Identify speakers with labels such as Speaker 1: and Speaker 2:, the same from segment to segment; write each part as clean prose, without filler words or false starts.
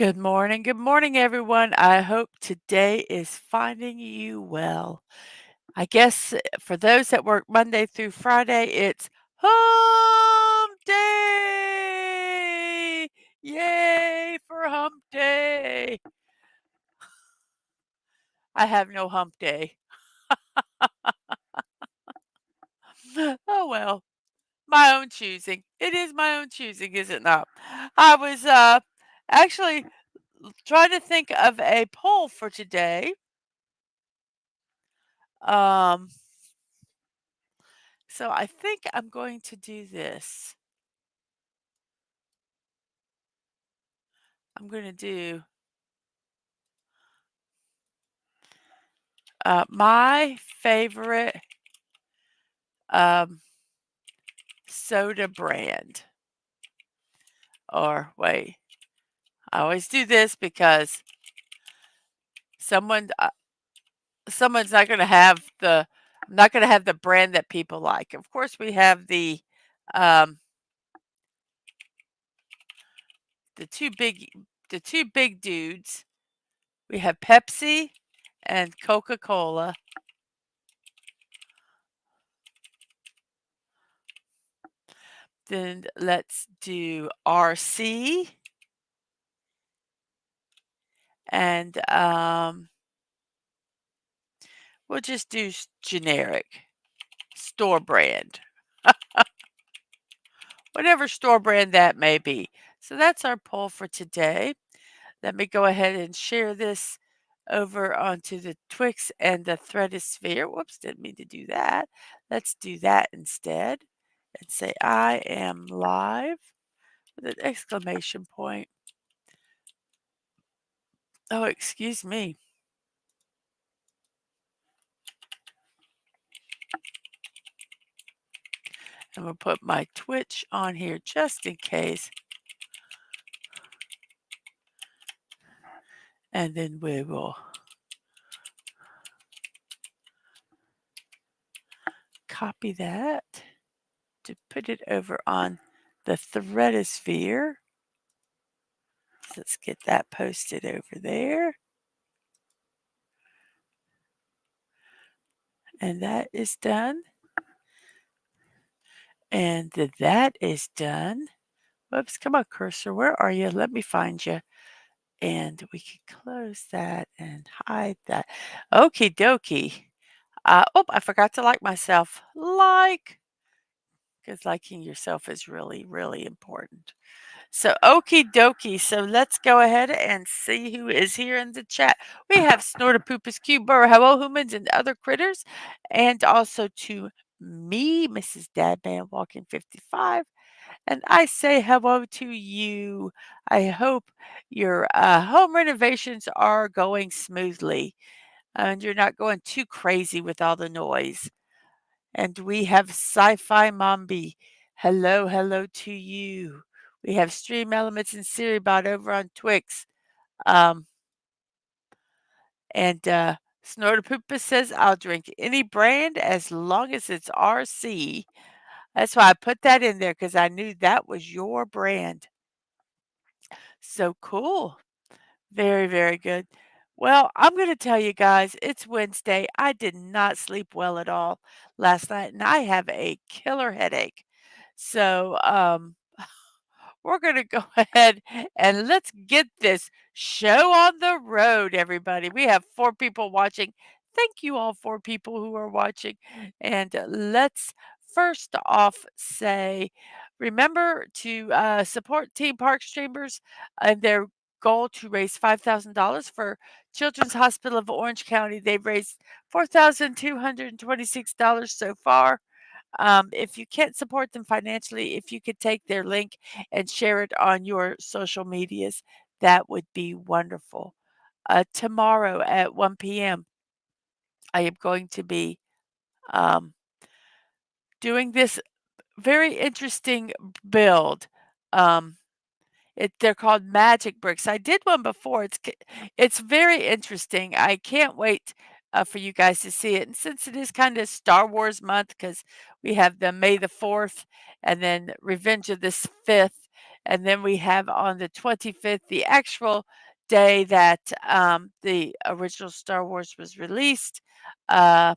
Speaker 1: Good morning, everyone. I hope today is finding you well. I guess for those that work Monday through Friday, it's hump day! Yay for hump day! I have no hump day. Oh well, my own choosing. It is my own choosing, is it not? I was actually trying to think of a poll for today. Um, So I think I'm going to do this. I'm going to do my favorite um, soda brand. Or wait, I always do this because someone someone's not going to have the I'm not going to have the brand that people like. Of course, we have um, the two big dudes. We have Pepsi and Coca-Cola. Then let's do RC and we'll just do generic store brand, whatever store brand that may be. So that's our poll for today. Let me go ahead and share this over onto the Twix and the Threadosphere. Whoops, didn't mean to do that. Let's do that instead and say, I am live with an exclamation point. Oh, excuse me. I'm going to put my Twitch on here just in case. And then we will copy that to put it over on the Threadosphere. So let's get that posted over there. And that is done. And that is done. Whoops, come on, cursor. Where are you? Let me find you. And we can close that and hide that. Okie dokie. Oh, I forgot to like myself. Like, because liking yourself is really, really important. So, okie dokie. So, let's go ahead and see who is here in the chat. We have Snortapoopus Cube Burr, hello humans and other critters, and also to me, Mrs.DadmanWalking55. And I say hello to you. I hope your home renovations are going smoothly and you're not going too crazy with all the noise. And we have Sci-Fi Mombi. Hello, hello to you. We have Stream Elements and Siribot over on Twix. Um, and Snortopoopa says, I'll drink any brand as long as it's RC. That's why I put that in there because I knew that was your brand. So cool. Very, very good. Well, I'm going to tell you guys, it's Wednesday. I did not sleep well at all last night, and I have a killer headache. So, we're going to go ahead and let's get this show on the road, everybody. We have 4 people watching. Thank you all 4 people who are watching. And let's first off say, remember to support Team Park Streamers and their goal to raise $5,000 for Children's Hospital of Orange County. They've raised $4,226 so far. If you can't support them financially, if you could take their link and share it on your social medias, that would be wonderful. Tomorrow at 1 p.m., I am going to be um, doing this very interesting build. Um, they're called magic bricks. I did one before. It's very interesting. I can't wait for you guys to see it. And since it is kind of Star Wars month, because we have the May the 4th and then Revenge of the 5th, And then we have on the 25th, the actual day that the original Star Wars was released. Uh,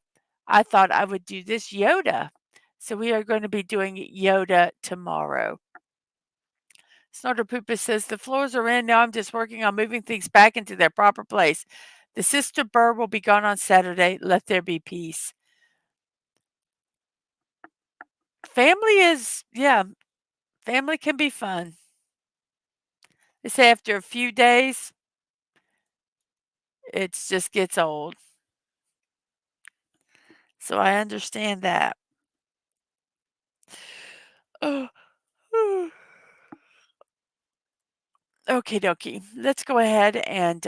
Speaker 1: I thought I would do this Yoda. So we are going to be doing Yoda tomorrow. Snorter Poopa says the floors are in. Now I'm just working on moving things back into their proper place. The sister bird will be gone on Saturday. Let there be peace. Family is, yeah, family can be fun. They say after a few days, it just gets old. So I understand that. Oh, okie dokie. Let's go ahead and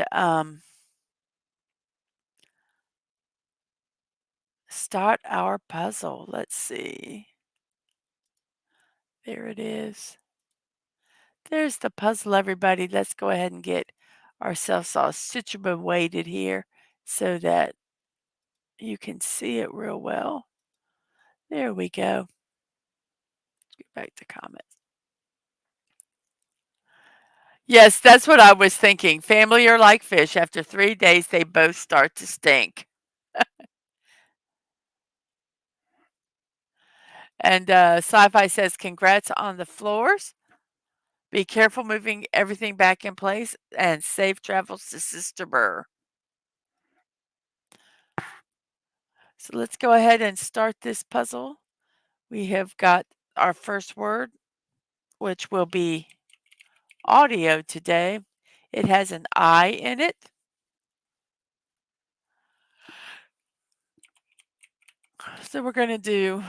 Speaker 1: start our puzzle. Let's see. There it is. There's the puzzle, everybody. Let's go ahead and get ourselves all situated here so that you can see it real well. There we go. Let's get back to comments. Yes, that's what I was thinking. Family are like fish. After 3 days, they both start to stink. And Sci-Fi says, congrats on the floors. Be careful moving everything back in place and safe travels to Sister Burr. So let's go ahead and start this puzzle. We have got our first word, which will be audio today. It has an I in it. So we're going to do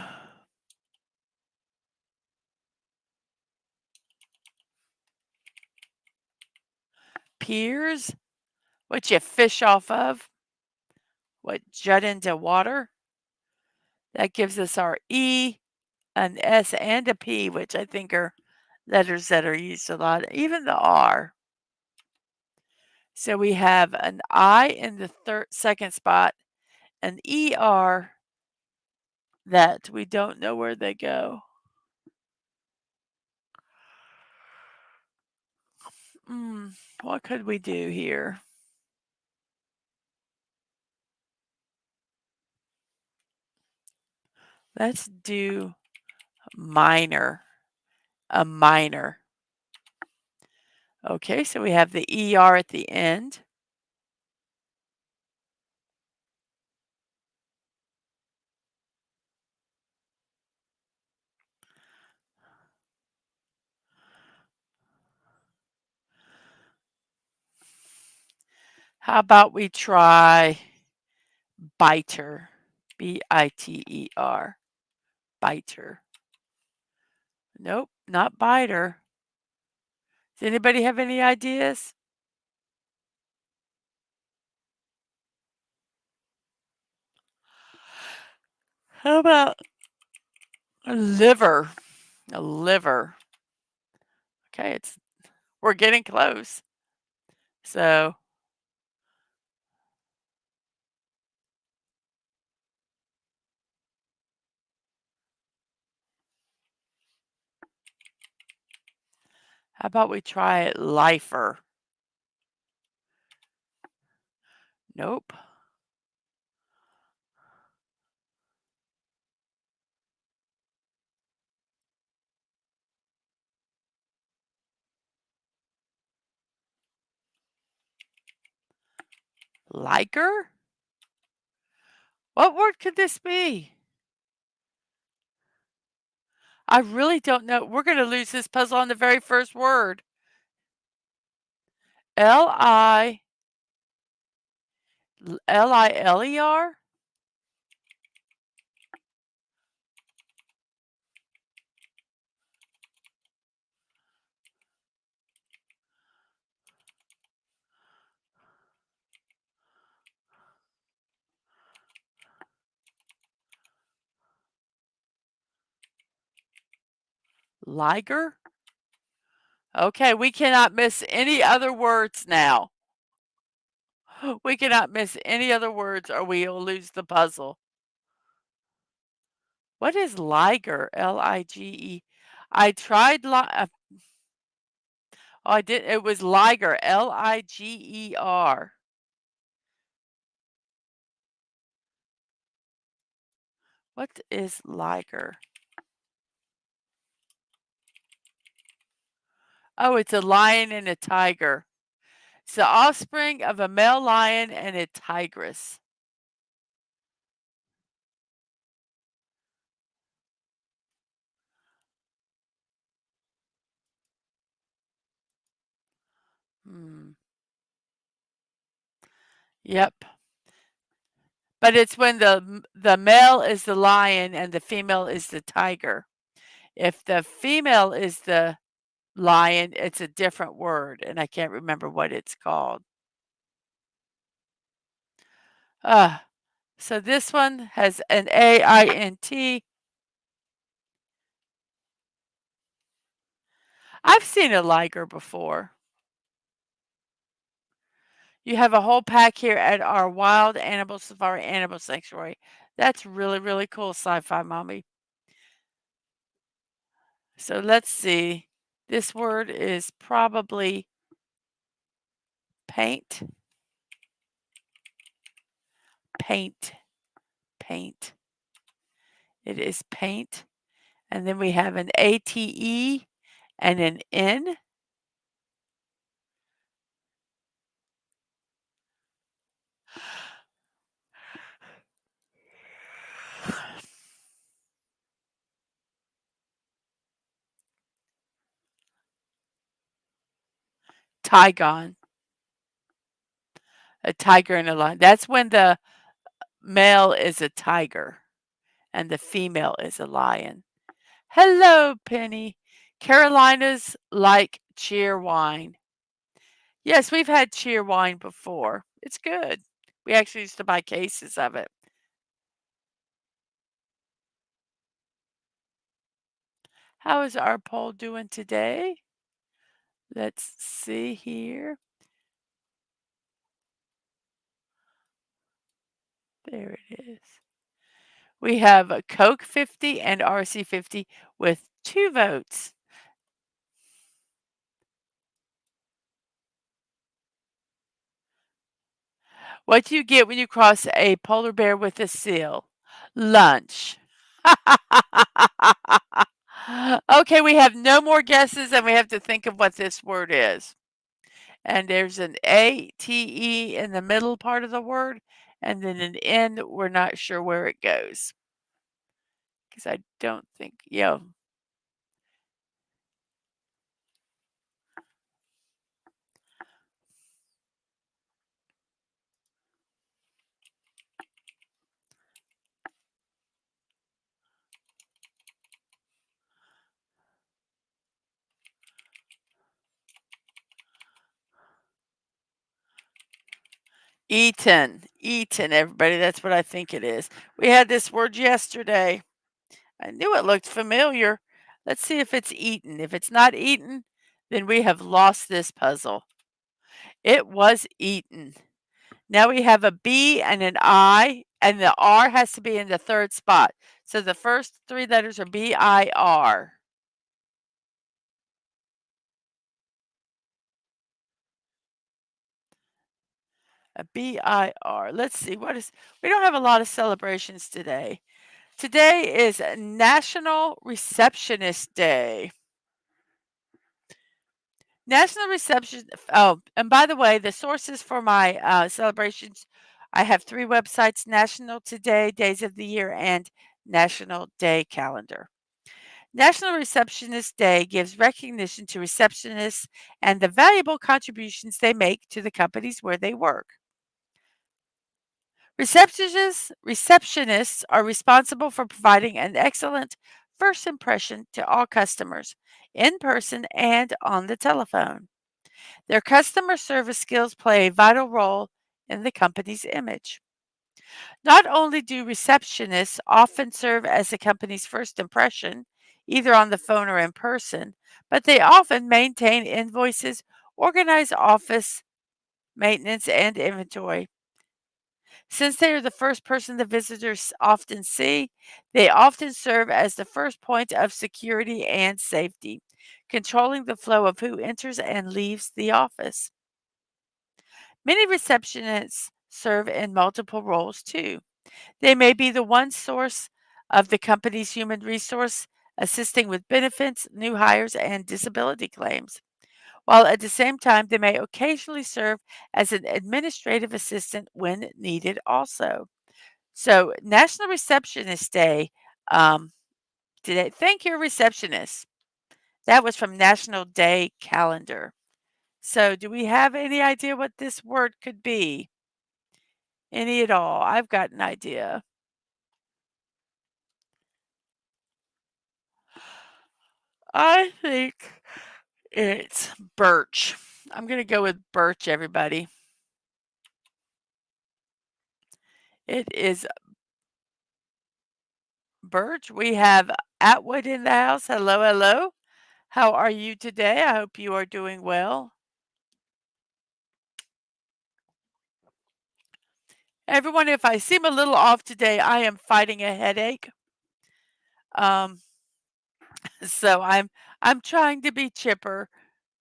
Speaker 1: piers, what you fish off of, what jut into water. That gives us our E, an S, and a P, which I think are letters that are used a lot, even the R. So we have an I in the second spot, an ER that we don't know where they go. What could we do here? Let's do minor, a minor. Okay, so we have the ER at the end. How about we try biter? Biter. Biter. Nope, not biter. Does anybody have any ideas? How about a liver? A liver. Okay, we're getting close. So, how about we try it lifer? Nope. Liker? What word could this be? I really don't know. We're going to lose this puzzle on the very first word. L-I, Liler? Liger? Okay, we cannot miss any other words now. We cannot miss any other words or we'll lose the puzzle. What is liger? Lige. I tried Oh, I did it was Liger, Liger. What is Liger? Oh, it's a lion and a tiger. It's the offspring of a male lion and a tigress. Hmm. Yep. But it's when the male is the lion and the female is the tiger. If the female is the lion, it's a different word, and I can't remember what it's called. Ah, so this one has an AINT. I've seen a liger before. You have a whole pack here at our Wild Animal Safari Animal Sanctuary. That's really, really cool, Sci-Fi Mommy. So let's see. This word is probably paint, paint, paint. It is paint. And then we have an ATE and an N. Tigon, a tiger and a lion. That's when the male is a tiger and the female is a lion. Hello, Penny. Carolinas like cheer wine. Yes, we've had cheer wine before. It's good. We actually used to buy cases of it. How is our poll doing today? Let's see here. There it is. We have a Coke 50 and RC 50 with 2 votes. What do you get when you cross a polar bear with a seal? Lunch. Okay, we have no more guesses and we have to think of what this word is. And there's an ATE in the middle part of the word, and then an N, we're not sure where it goes. Because I don't think, yeah. Eaton, everybody. That's what I think it is. We had this word yesterday. I knew it looked familiar. Let's see if it's eaten. If it's not eaten, then we have lost this puzzle. It was eaten. Now we have a B and an I, and the R has to be in the third spot. So the first 3 letters are BIR. A BIR. Let's see, what is we don't have a lot of celebrations today. Today is National Receptionist Day. National Reception oh, and by the way, the sources for my, celebrations, I have 3 websites, National Today, Days of the Year, and National Day Calendar. National Receptionist Day gives recognition to receptionists and the valuable contributions they make to the companies where they work. Receptionists are responsible for providing an excellent first impression to all customers, in person and on the telephone. Their customer service skills play a vital role in the company's image. Not only do receptionists often serve as the company's first impression, either on the phone or in person, but they often maintain invoices, organize office maintenance and inventory. Since they are the first person the visitors often see, they often serve as the first point of security and safety. controlling the flow of who enters and leaves the office. Many receptionists serve in multiple roles too. They may be the one source of the company's human resource, assisting with benefits, new hires, and disability claims, while at the same time they may occasionally serve as an administrative assistant when needed also. So, National Receptionist Day today. Thank your receptionist. That was from National Day Calendar. So, do we have any idea what this word could be? Any at all? I've got an idea. I think it's birch. I'm going to go with birch, everybody. It is birch. We have Atwood in the house. Hello, hello. How are you today? I hope you are doing well. Everyone, if I seem a little off today, I am fighting a headache. Um, so I'm trying to be chipper,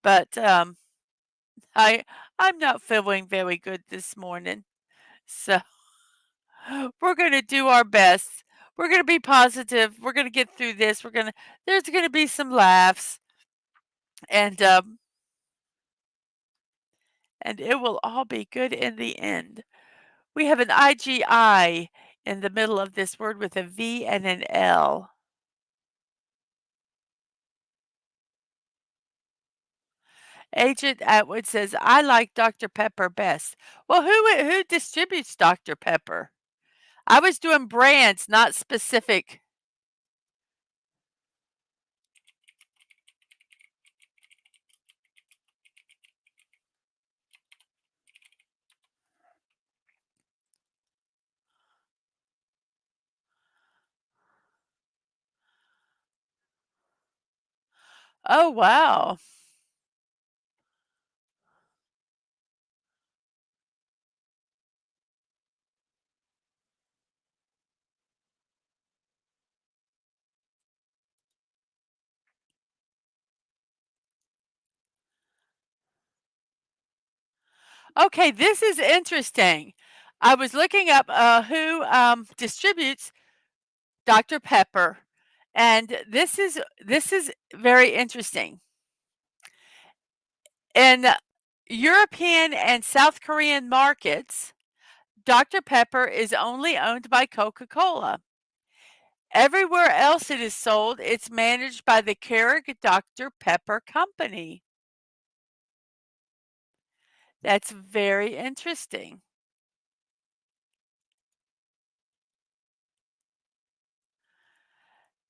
Speaker 1: but I I'm not feeling very good this morning. So we're gonna do our best. We're gonna be positive. We're gonna get through this. There's gonna be some laughs and and it will all be good in the end. We have an IGI in the middle of this word with a V and an L. Agent Atwood says, I like Dr. Pepper best. Well, who distributes Dr. Pepper? I was doing brands, not specific. Oh, wow. Okay, this is interesting. I was looking up who distributes Dr. Pepper, and this is very interesting. In European and South Korean markets, Dr. Pepper is only owned by Coca-Cola. Everywhere else it is sold, it's managed by the Keurig Dr. Pepper Company. That's very interesting.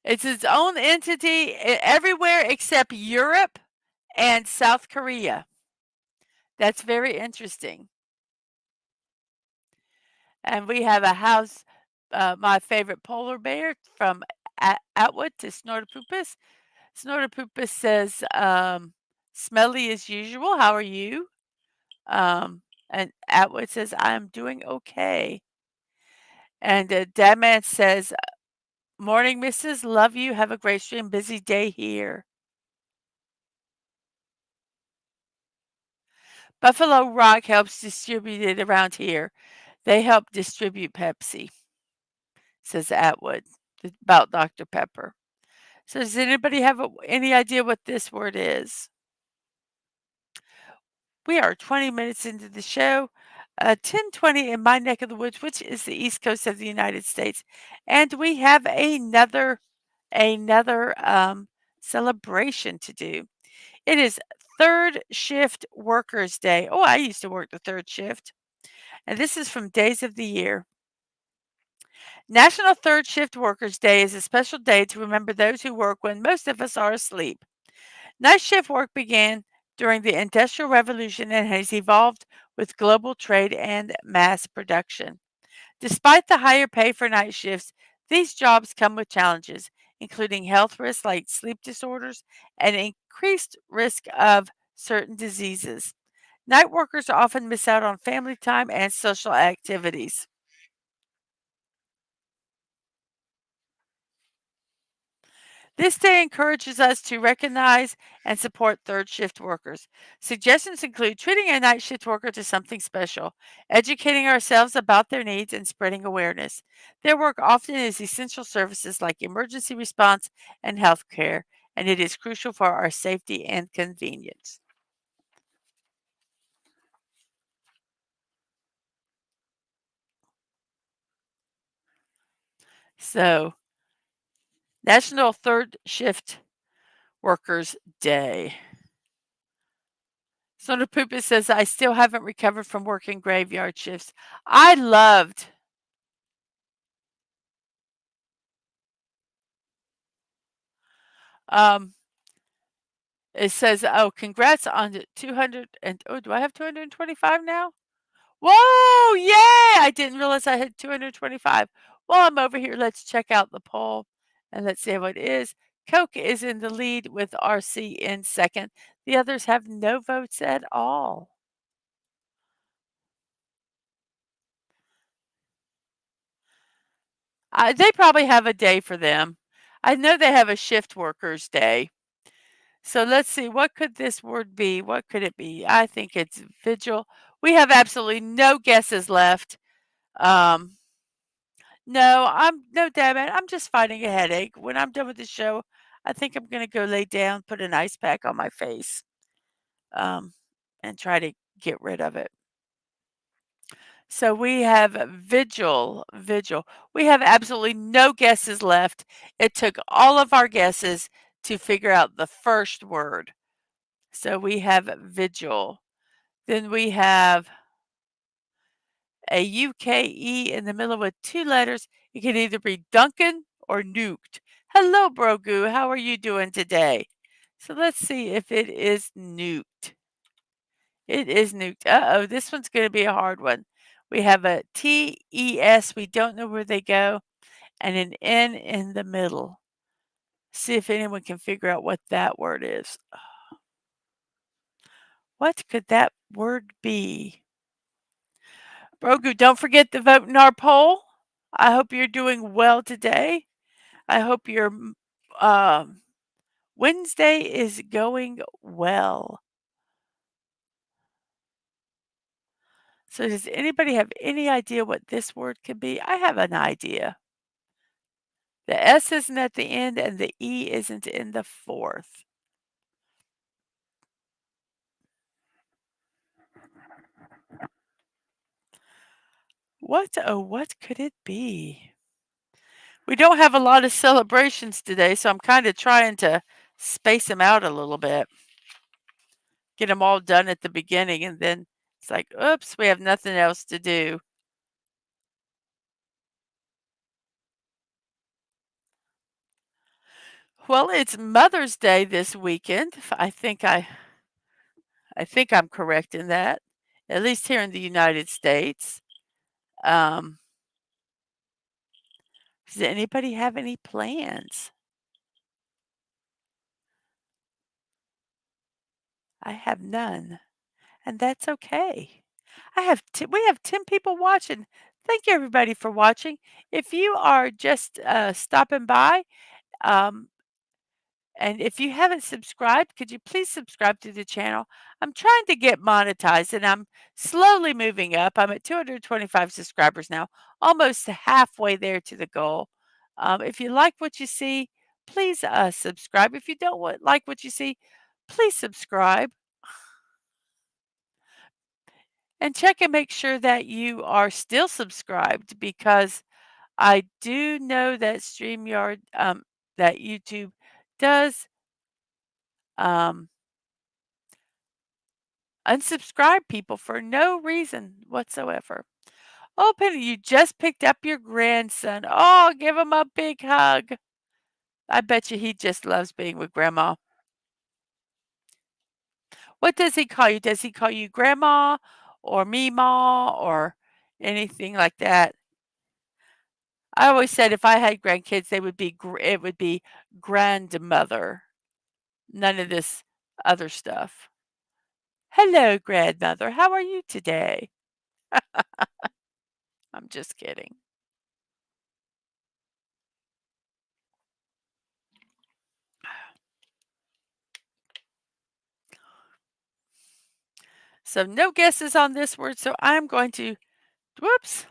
Speaker 1: It's its own entity everywhere except Europe and South Korea. That's very interesting. And we have a house, my favorite polar bear from Atwood to Snortopoopas. Snortopoopas says, smelly as usual. How are you? And Atwood says, I'm doing okay. And Dadman says, morning, missus. Love you. Have a great stream. Busy day here. Buffalo Rock helps distribute it around here. They help distribute Pepsi, says Atwood about Dr. Pepper. So does anybody have any idea what this word is? We are 20 minutes into the show, 10:20 in my neck of the woods, which is the East Coast of the United States, and we have another celebration to do. It is Third Shift Workers Day. Oh, I used to work the third shift, and this is from Days of the Year. National Third Shift Workers Day is a special day to remember those who work when most of us are asleep. Night shift work began during the Industrial Revolution and has evolved with global trade and mass production. Despite the higher pay for night shifts, these jobs come with challenges, including health risks like sleep disorders and increased risk of certain diseases. Night workers often miss out on family time and social activities. This day encourages us to recognize and support third shift workers. Suggestions include treating a night shift worker to something special, educating ourselves about their needs, and spreading awareness. Their work often is essential services like emergency response and health care, and it is crucial for our safety and convenience. So, National Third Shift Workers Day. Sona Poopa says, I still haven't recovered from working graveyard shifts. I loved um it says, oh, congrats on the 200 and oh, do I have 225 now? Whoa, yay! I didn't realize I had 225. While I'm over here, let's check out the poll and let's see what it is. Coke is in the lead with RC in second. The others have no votes at all. They probably have a day for them. I know they have a shift workers day. So let's see, what could this word be? What could it be? I think it's vigil. We have absolutely no guesses left. Um, no, no, damn it. I'm just fighting a headache. When I'm done with the show, I think I'm gonna go lay down, put an ice pack on my face, um, and try to get rid of it. So we have vigil. We have absolutely no guesses left. It took all of our guesses to figure out the first word. So we have vigil. Then we have a UKE in the middle with two letters. It can either be Duncan or nuked. Hello, Brogu. How are you doing today? So let's see if it is nuked. It is nuked. Uh-oh, this one's going to be a hard one. We have a TES. We don't know where they go. And an N in the middle. See if anyone can figure out what that word is. What could that word be? Brogu, don't forget to vote in our poll. I hope you're doing well today. I hope your um, Wednesday is going well. So, does anybody have any idea what this word could be? I have an idea. The S isn't at the end and the E isn't in the fourth. What, oh, what could it be? We don't have a lot of celebrations today, so I'm kind of trying to space them out a little bit. Get them all done at the beginning, and then it's like, oops, we have nothing else to do. Well, it's Mother's Day this weekend. I think I'm correct in that, at least here in the United States. Um, does anybody have any plans? I have none, and that's okay. We have 10 people watching. Thank you everybody for watching. If you are just stopping by, um, and if you haven't subscribed, could you please subscribe to the channel? I'm trying to get monetized and I'm slowly moving up. I'm at 225 subscribers now, almost halfway there to the goal. If you like what you see, please subscribe. If you don't like what you see, please subscribe and check and make sure that you are still subscribed because I do know that that YouTube does um, unsubscribe people for no reason whatsoever. Oh, Penny, you just picked up your grandson. Oh, give him a big hug. I bet you he just loves being with grandma. What does he call you? Does he call you grandma or Meemaw or anything like that? I always said if I had grandkids, it would be grandmother. None of this other stuff. Hello, grandmother. How are you today? I'm just kidding. So no guesses on this word, so I'm going to whoops,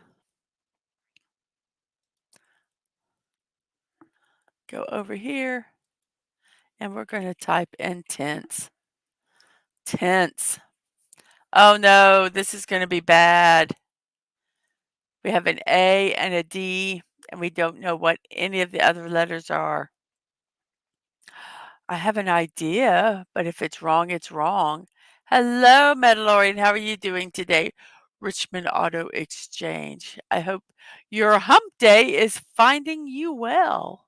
Speaker 1: go over here, and we're gonna type in tense. Tense. Oh, no, this is gonna be bad. We have an A and a D, and we don't know what any of the other letters are. I have an idea, but if it's wrong, it's wrong. Hello, Mandalorian. How are you doing today? Richmond Auto Exchange. I hope your hump day is finding you well.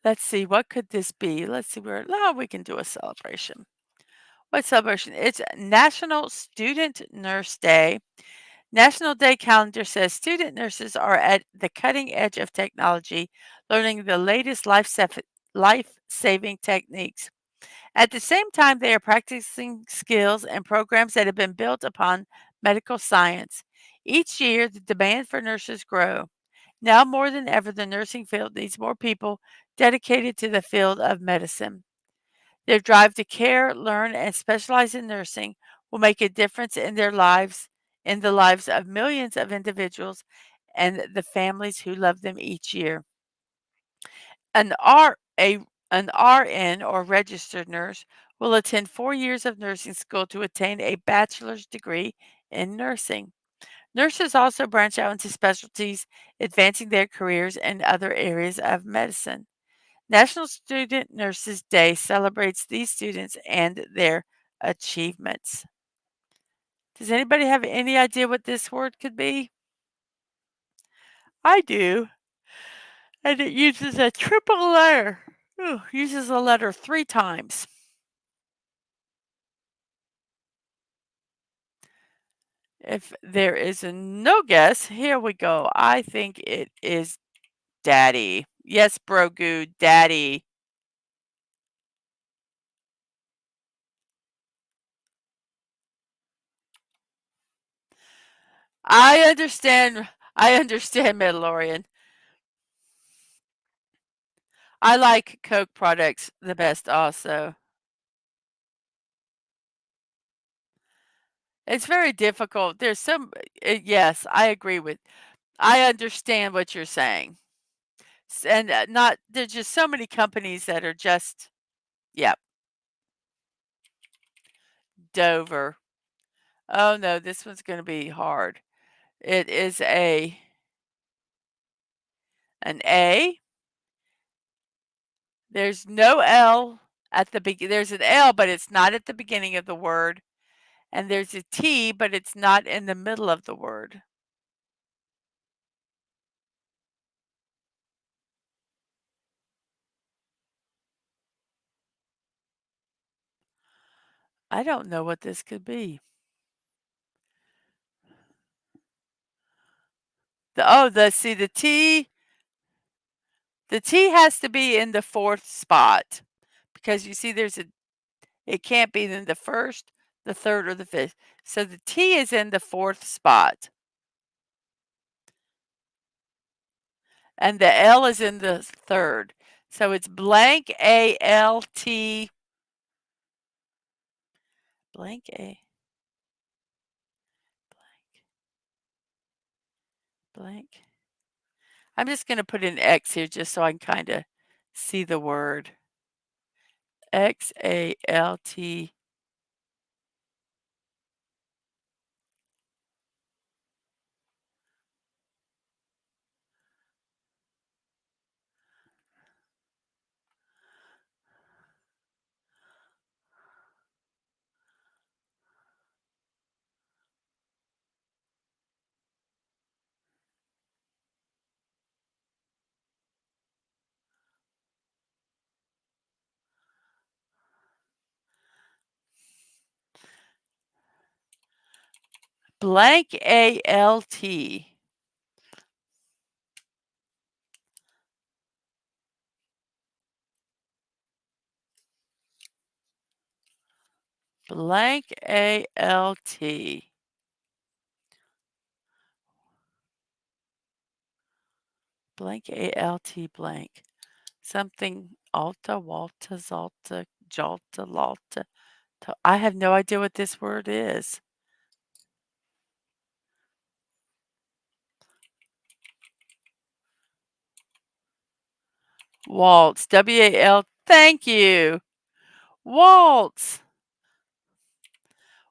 Speaker 1: Let's see, what could this be? Let's see where, oh, we can do a celebration. What celebration? It's National Student Nurse Day. National Day calendar says student nurses are at the cutting edge of technology, learning the latest life-saving techniques. At the same time, they are practicing skills and programs that have been built upon medical science. Each year, the demand for nurses grow. Now more than ever, the nursing field needs more people dedicated to the field of medicine. Their drive to care, learn, and specialize in nursing will make a difference in their lives, in the lives of millions of individuals and the families who love them each year. An R a an RN or registered nurse will attend 4 years of nursing school to attain a bachelor's degree in nursing. Nurses also branch out into specialties, advancing their careers in other areas of medicine. National Student Nurses Day celebrates these students and their achievements. Does anybody have any idea what this word could be? I do. And it uses a triple letter. Ooh, uses a letter 3 times. If there is a no guess, here we go. I think it is daddy. Yes, Brogu, daddy. I understand. I understand, Mandalorian. I like Coke products the best also. It's very difficult. There's some yes, I agree with I understand what you're saying. And not there's just so many companies that are just yep, Dover. Oh no, this one's going to be hard. It is an A. There's no L at the beginning. There's an L, but it's not at the beginning of the word. And there's a T, but it's not in the middle of the word. I don't know what this could be. See the T has to be in the 4th spot because you see it can't be in the 1st, the 3rd, or the 5th. So the T is in the 4th spot and the L is in the 3rd. So it's blank A-L-T blank A blank. I'm just gonna put an X here just so I can kinda see the word. X-A-L-T blank A-L-T. Blank A-L-T. Blank A-L-T blank. Something Alta, Walta, Zalta, Jalta, Lalta. I have no idea what this word is. Waltz, W-A-L. Thank you. Waltz.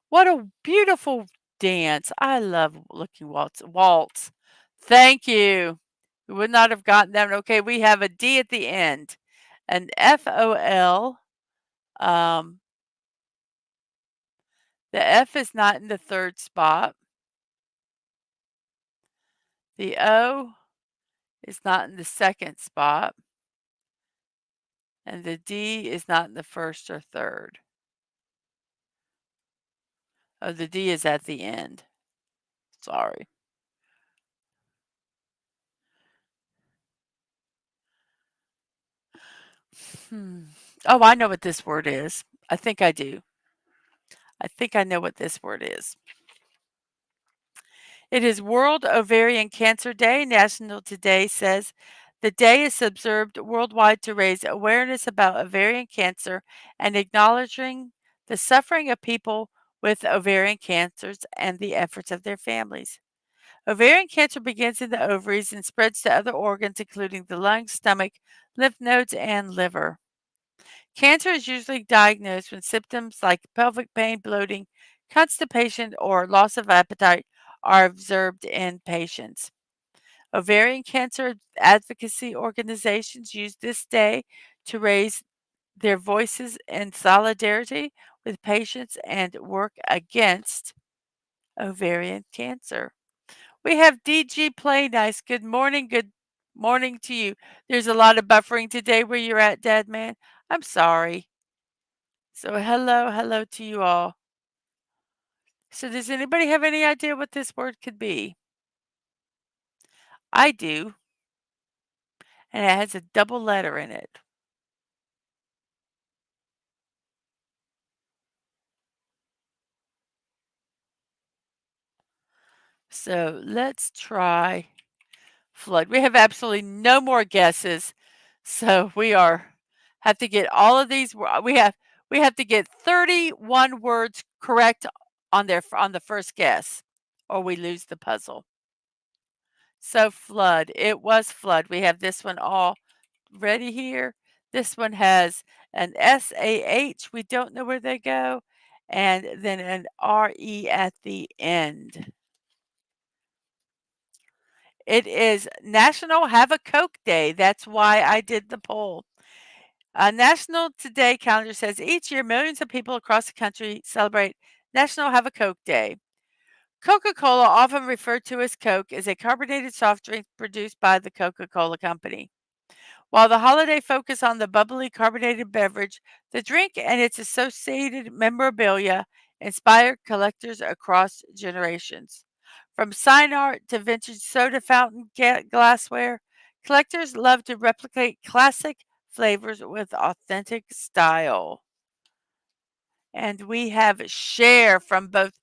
Speaker 1: What a beautiful dance. I love looking waltz. Waltz. Thank you. We would not have gotten that. Okay, we have a D at the end. An F-O-L. Um, the F is not in the third spot. The O is not in the second spot. And the D is not in the first or third. Oh, the D is at the end. Sorry. Oh, I know what this word is. I think I do. I think I know what this word is. It is World Ovarian Cancer Day. National Today says the day is observed worldwide to raise awareness about ovarian cancer and acknowledging the suffering of people with ovarian cancers and the efforts of their families. Ovarian cancer begins in the ovaries and spreads to other organs, including the lungs, stomach, lymph nodes, and liver. Cancer is usually diagnosed when symptoms like pelvic pain, bloating, constipation, or loss of appetite are observed in patients. Ovarian cancer advocacy organizations use this day to raise their voices in solidarity with patients and work against ovarian cancer. We have DG Play Nice. Good morning. Good morning to you. There's a lot of buffering today where you're at, Dad Man. I'm sorry. So hello to you all. So does anybody have any idea what this word could be? I do, and it has a double letter in it. So let's try flood. We have absolutely no more guesses. So we are have to get all of these we have to get 31 words correct on the first guess or we lose the puzzle. So flood. It was flood. We have this one all ready here. This one has an SAH. We don't know where they go. And then an RE at the end. It is National Have a Coke Day. That's why I did the poll. National Today calendar says each year millions of people across the country celebrate National Have a Coke Day. Coca-Cola, often referred to as Coke, is a carbonated soft drink produced by the Coca-Cola Company. While the holiday focus on the bubbly carbonated beverage, the drink and its associated memorabilia inspire collectors across generations. From sign art to vintage soda fountain glassware, collectors love to replicate classic flavors with authentic style. And we have share from both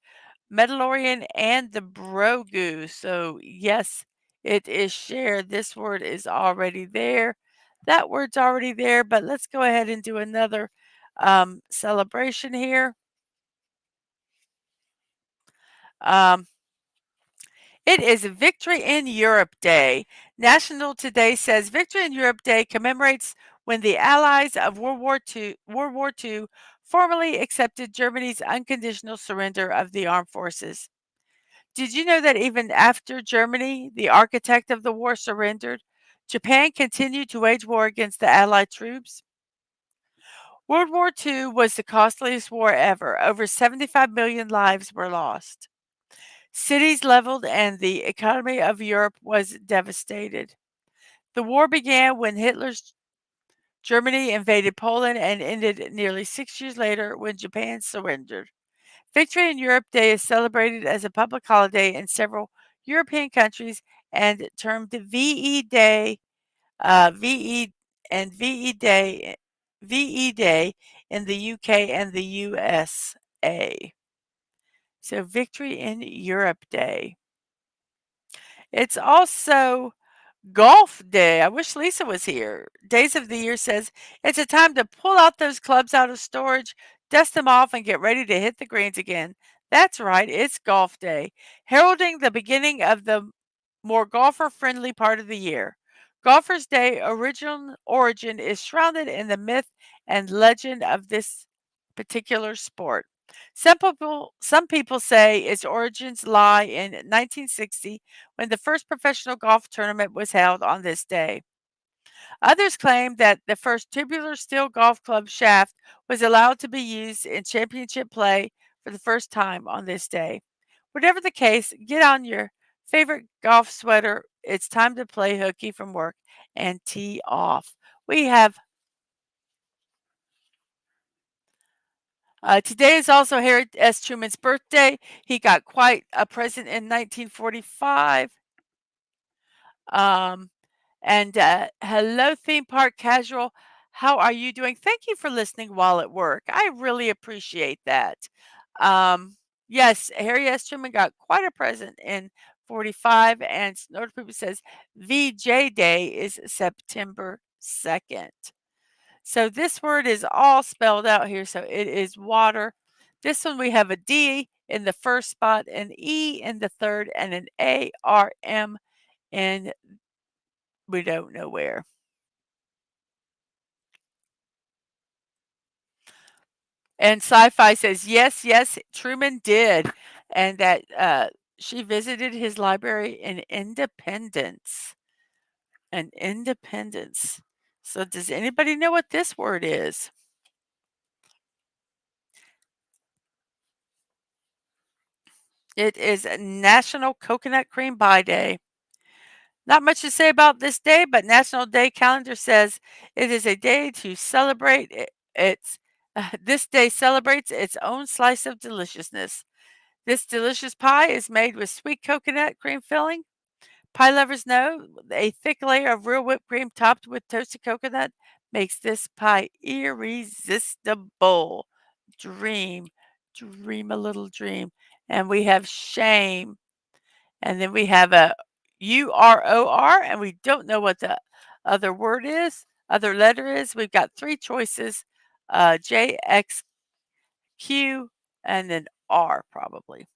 Speaker 1: Mandalorian and the Brogu. So, yes, it is share. This word is already there. That word's already there, but let's go ahead and do another celebration here. Um, it is Victory in Europe Day. National Today says Victory in Europe Day commemorates when the Allies of World War II formally accepted Germany's unconditional surrender of the armed forces. Did you know that even after Germany, the architect of the war, surrendered, Japan continued to wage war against the Allied troops? World War II was the costliest war ever. Over 75 million lives were lost. Cities leveled and the economy of Europe was devastated. The war began when Hitler's Germany invaded Poland and ended nearly 6 years later when Japan surrendered. Victory in Europe Day is celebrated as a public holiday in several European countries and termed VE Day, VE and VE Day in the UK and the USA. So Victory in Europe Day. It's also Golf Day. I wish Lisa was here. Days of the Year says it's a time to pull out those clubs out of storage, dust them off, and get ready to hit the greens again. That's right, it's golf day, heralding the beginning of the more golfer-friendly part of the year. Golfer's Day original origin is shrouded in the myth and legend of this particular sport. Some people say its origins lie in 1960 when the first professional golf tournament was held on this day. Others claim that the first tubular steel golf club shaft was allowed to be used in championship play for the first time on this day. Whatever the case, get on your favorite golf sweater. It's time to play hooky from work and tee off. We have today is also Harry S. Truman's birthday. He got quite a present in 1945. Um, And hello, theme park casual. How are you doing? Thank you for listening while at work. I really appreciate that. Um, yes, Harry S. Truman got quite a present in 45, and Snort Pooper says VJ Day is September 2nd. So this word is all spelled out here. So it is water. This one we have a D in the first spot, an E in the third, and an ARM in we don't know where. And Sci-Fi says, "Yes, yes, Truman did," and that, she visited his library in Independence, and Independence. So does anybody know what this word is? It is National Coconut Cream Pie Day. Not much to say about this day, but National Day calendar says it is a day to celebrate its this day celebrates its own slice of deliciousness. This delicious pie is made with sweet coconut cream filling. Pie lovers know a thick layer of real whipped cream topped with toasted coconut makes this pie irresistible. Dream, dream a little dream. And we have shame. And then we have a UROR, and we don't know what the other word is, other letter is. We've got three choices JXQ and then R probably.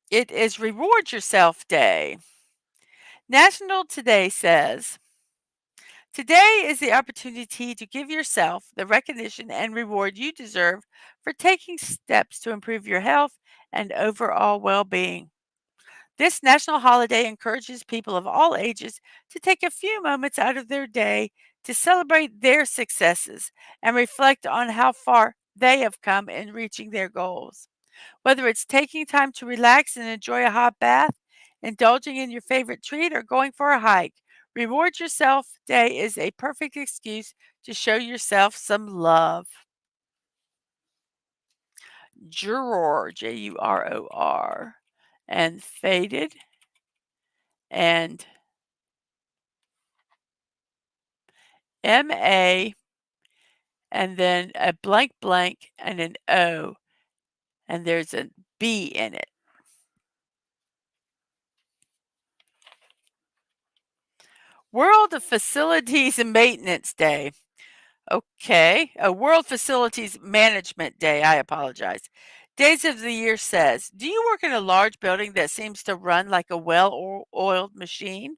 Speaker 1: It is Reward Yourself Day. National Today says, today is the opportunity to give yourself the recognition and reward you deserve for taking steps to improve your health and overall well being. This national holiday encourages people of all ages to take a few moments out of their day to celebrate their successes and reflect on how far they have come in reaching their goals. Whether it's taking time to relax and enjoy a hot bath, indulging in your favorite treat, or going for a hike, Reward Yourself Day is a perfect excuse to show yourself some love. Juror, Juror, and Faded, and MA, and then a blank blank and an O, and there's a B in it. World Facilities and Maintenance Day. Okay, a World Facilities Management Day. I apologize. Days of the Year says, do you work in a large building that seems to run like a well-oiled machine?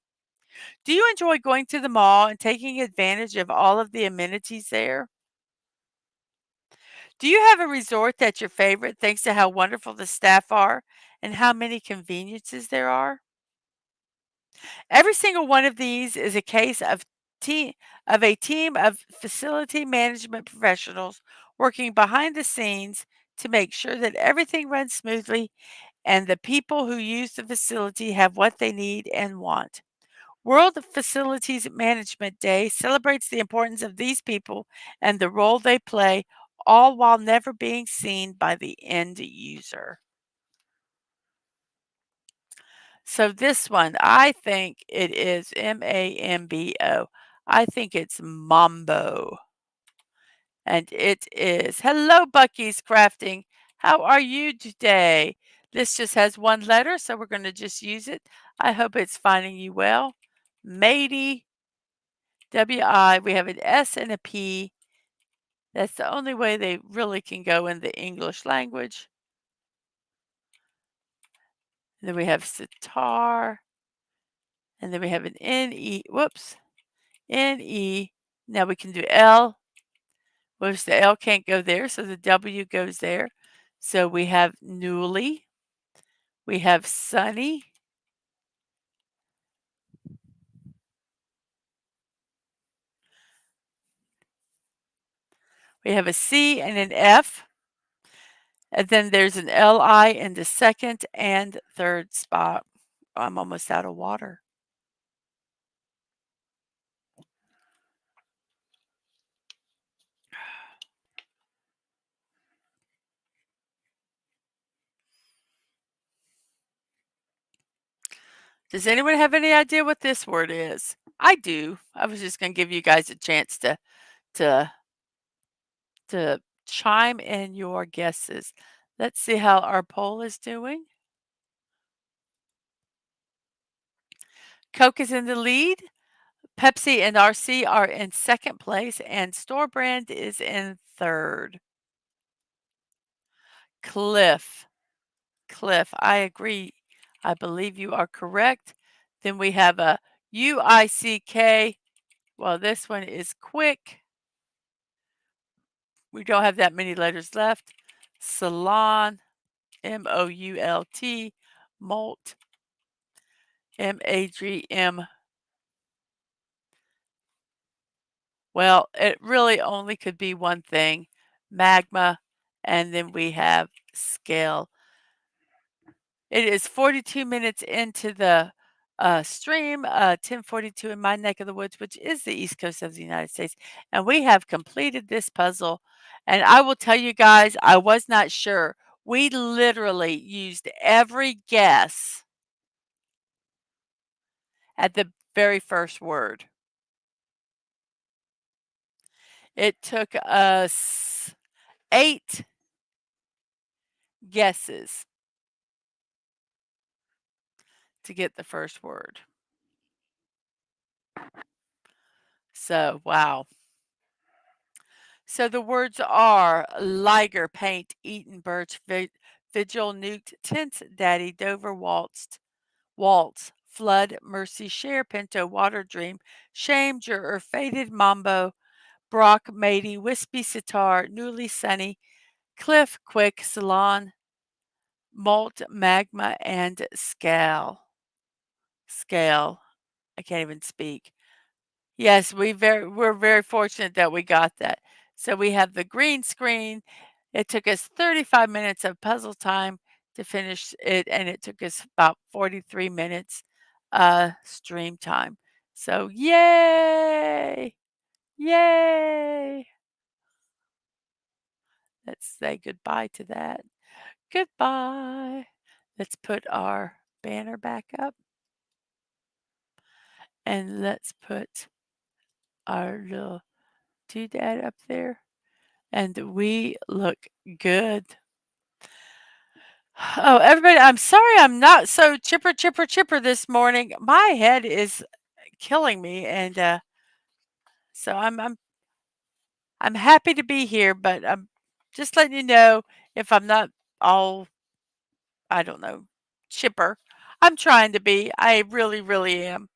Speaker 1: Do you enjoy going to the mall and taking advantage of all of the amenities there? Do you have a resort that's your favorite thanks to how wonderful the staff are and how many conveniences there are? Every single one of these is a case team of a team of facility management professionals working behind the scenes to make sure that everything runs smoothly and the people who use the facility have what they need and want. World Facilities Management Day celebrates the importance of these people and the role they play, all while never being seen by the end user. So this one, I think it is Mambo. I think it's Mambo. And it is hello, Bucky's Crafting. How are you today? This just has one letter, so we're going to just use it. I hope it's finding you well. Matey, WI, we have an S and a P, That's the only way they really can go in the English language. And then we have sitar, and then we have an N-E, whoops, N-E. Now we can do L, which the L can't go there, so the W goes there. So we have newly, we have sunny, we have a C and an F, and then there's an LI in the second and third spot. I'm almost out of water. Does anyone have any idea what this word is? I do. I was just going to give you guys a chance to to chime in your guesses. Let's see how our poll is doing. Coke is in the lead. Pepsi and RC are in second place, and store brand is in third. Cliff. Cliff, I agree. I believe you are correct. Then we have a UICK. Well, this one is quick. We don't have that many letters left. Salon, M-O-U-L-T, Molt, M-A-G-M. Well, it really only could be one thing, magma, and then we have scale. It is 42 minutes into the stream, 10:42 in my neck of the woods, which is the East Coast of the United States, and we have completed this puzzle. And I will tell you guys, I was not sure. We literally used every guess at the very first word. It took us 8 guesses to get the first word. So, wow. So the words are Liger, Paint, Eaton, Birch, Vigil, Newt, Tense, Daddy, Dover, Waltz, Flood, Mercy, Share, Pinto, Water, Dream, Shame, Juror, Faded, Mambo, Brock, Matey, Wispy, Sitar, Newly, Sunny, Cliff, Quick, Salon, Malt, Magma, and Scale. Scale. I can't even speak. Yes, we're very fortunate that we got that. So we have the green screen. It took us 35 minutes of puzzle time to finish it, and it took us about 43 minutes stream time. So yay! Yay! Let's say goodbye to that. Goodbye. Let's put our banner back up and let's put our little doodad up there. And we look good. Oh, everybody, I'm sorry I'm not so chipper this morning. My head is killing me, and so I'm happy to be here, but I'm just letting you know if I'm not all, I don't know, chipper. I'm trying to be. I really, really am.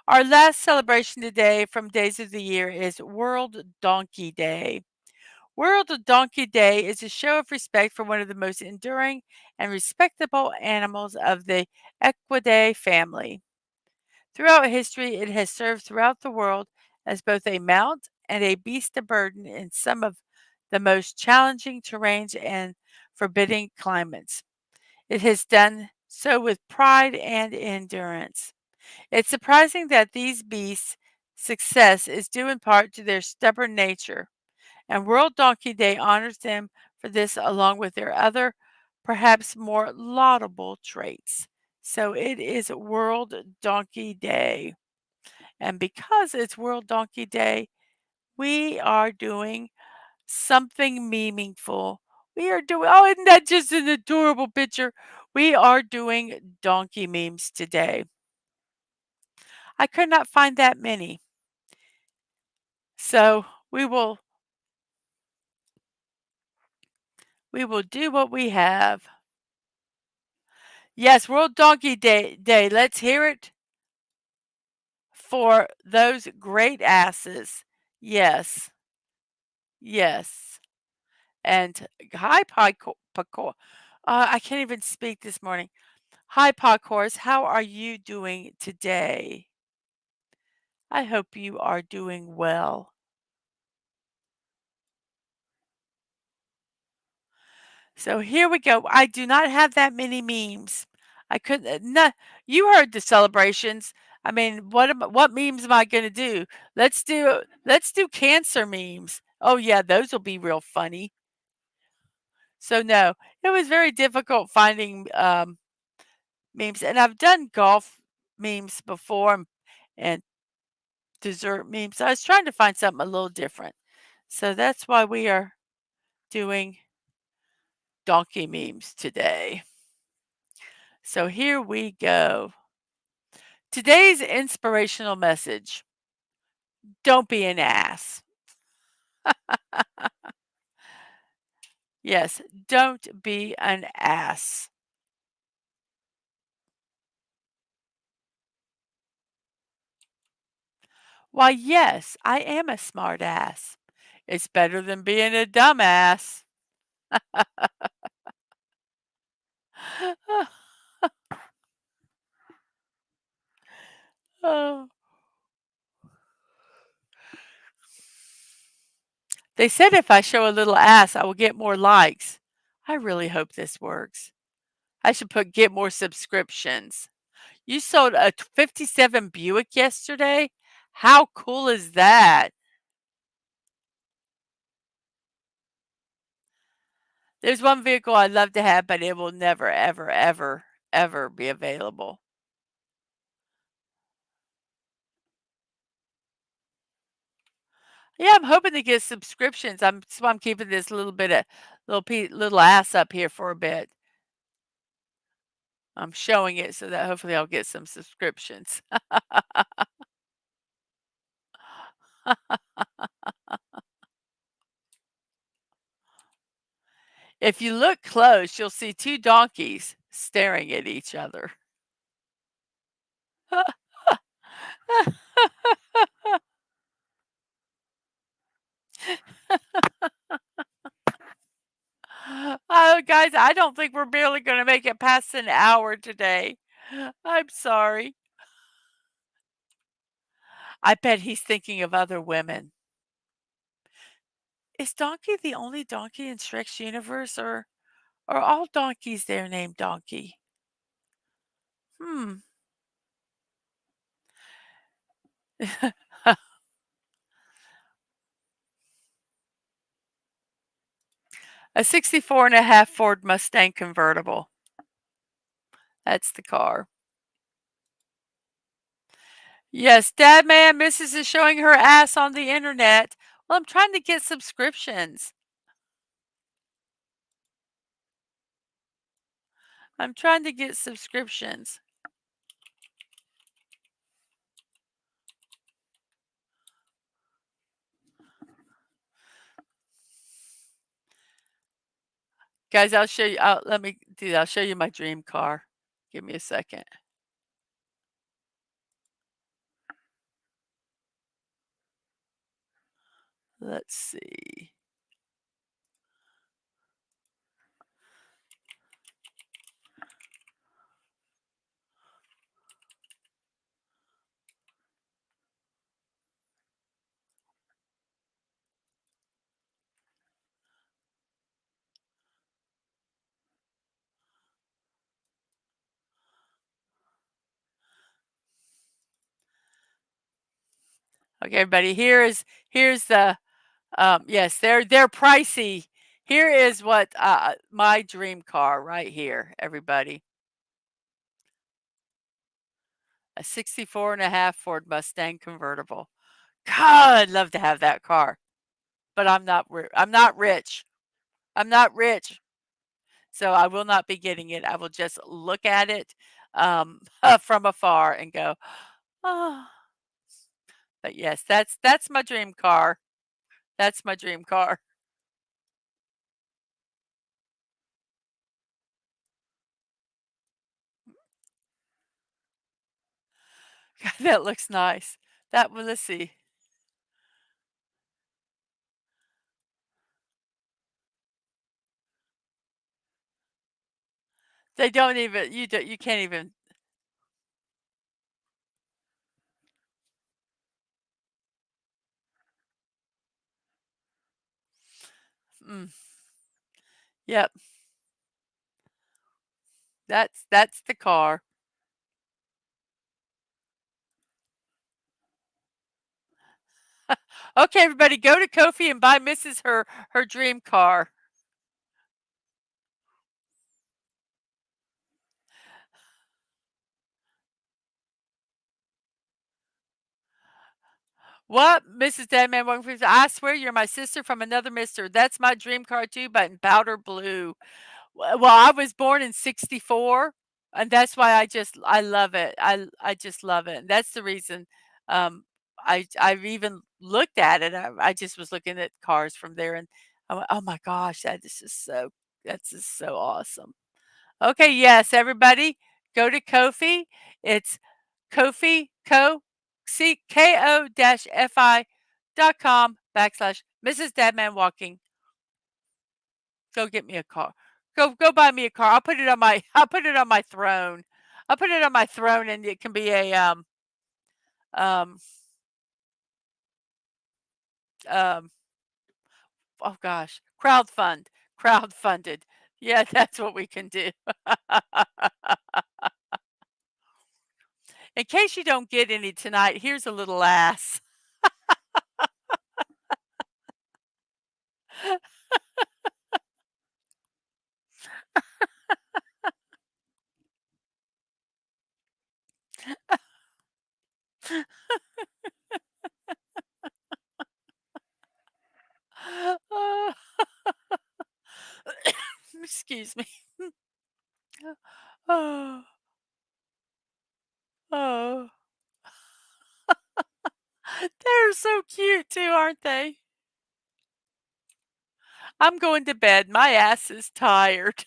Speaker 1: Our last celebration today from Days of the Year is World Donkey Day. World Donkey Day is a show of respect for one of the most enduring and respectable animals of the Equidae family. Throughout history, it has served throughout the world as both a mount and a beast of burden in some of the most challenging terrains and forbidding climates. It has done so with pride and endurance. It's surprising that these beasts' success is due in part to their stubborn nature, and World Donkey Day honors them for this along with their other, perhaps more laudable traits. So it is World Donkey Day. And because it's World Donkey Day, we are doing something meaningful. We are doing, oh, isn't that just an adorable picture? We are doing donkey memes today. I could not find that many. So we will We will do what we have. Yes, World Donkey Day. Let's hear it for those great asses. Yes. Yes. And hi, I can't even speak this morning. Hi, Podcourse. How are you doing today? I hope you are doing well. So here we go. I do not have that many memes. I couldn't. No, you heard the celebrations. I mean, what memes am I going to do? Let's do cancer memes. Oh yeah, those will be real funny. So no, it was very difficult finding memes, and I've done golf memes before and dessert memes. I was trying to find something a little different. So that's why we are doing donkey memes today. So here we go. Today's inspirational message: don't be an ass. Yes, don't be an ass. Why, yes, I am a smart ass. It's better than being a dumbass. Oh. They said if I show a little ass, I will get more likes. I really hope this works. I should put get more subscriptions. You sold a 57 Buick yesterday? How cool is that? There's one vehicle I'd love to have, but it will never, ever, ever, ever be available. Yeah, I'm hoping to get subscriptions. I'm keeping this little ass up here for a bit. I'm showing it so that hopefully I'll get some subscriptions. If you look close, you'll see two donkeys staring at each other. Oh, guys, I don't think we're barely gonna make it past an hour today. I'm sorry. I bet he's thinking of other women. Is Donkey the only donkey in Shrek's universe, or are all donkeys there named Donkey? Hmm. A 64 and a half Ford Mustang convertible. That's the car. Yes, Dad Man, Mrs. is showing her ass on the internet. Well, I'm trying to get subscriptions. I'm trying to get subscriptions. Guys, I'll show you. Let me do that. I'll show you my dream car. Give me a second. Let's see. Okay, everybody. Here's the yes, they're pricey. Here is what my dream car right here, everybody. A 64 and a half Ford Mustang convertible. God, I'd love to have that car, but I'm not rich. I'm not rich, so I will not be getting it. I will just look at it from afar and go, oh. But yes, that's my dream car. That's my dream car. That looks nice. That one, let's see. They don't even you can't even mm, yep, that's the car. Okay, everybody go to Kofi and buy Mrs. her dream car. What? Mrs. DadmanWalking55, I swear you're my sister from another mister. That's my dream car too, but in powder blue. Well, I was born in '64, and that's why I love it. I just love it. And that's the reason, I've even looked at it. I just was looking at cars from there, and I went, "Oh my gosh, that's just so awesome." Okay, yes, everybody, go to Kofi. It's Kofi, ko-fi.com/ Mrs. Dadman Walking. Go get me a car. Go buy me a car. I'll put it on my I'll put it on my throne. I'll put it on my throne and it can be a um um oh gosh, crowdfunded. Yeah, that's what we can do. In case you don't get any tonight, here's a little ass. Excuse me. Oh, oh. They're so cute too, aren't they? I'm going to bed. My ass is tired.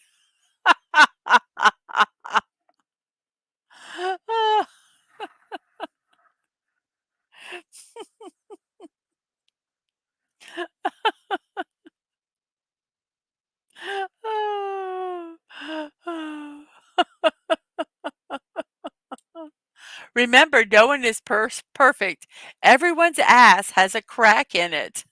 Speaker 1: Remember, no one is perfect. Everyone's ass has a crack in it.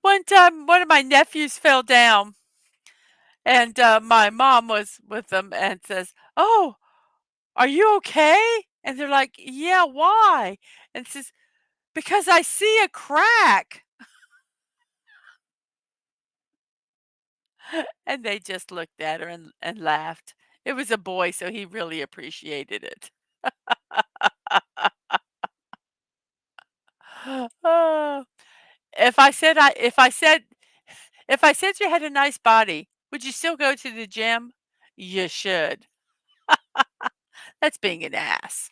Speaker 1: One time, one of my nephews fell down, and my mom was with them and says, "Oh, are you okay?" And they're like, "Yeah, why?" And says, "Because I see a crack." And they just looked at her and laughed. It was a boy, so he really appreciated it. Oh, if I said you had a nice body, would you still go to the gym? You should. That's being an ass.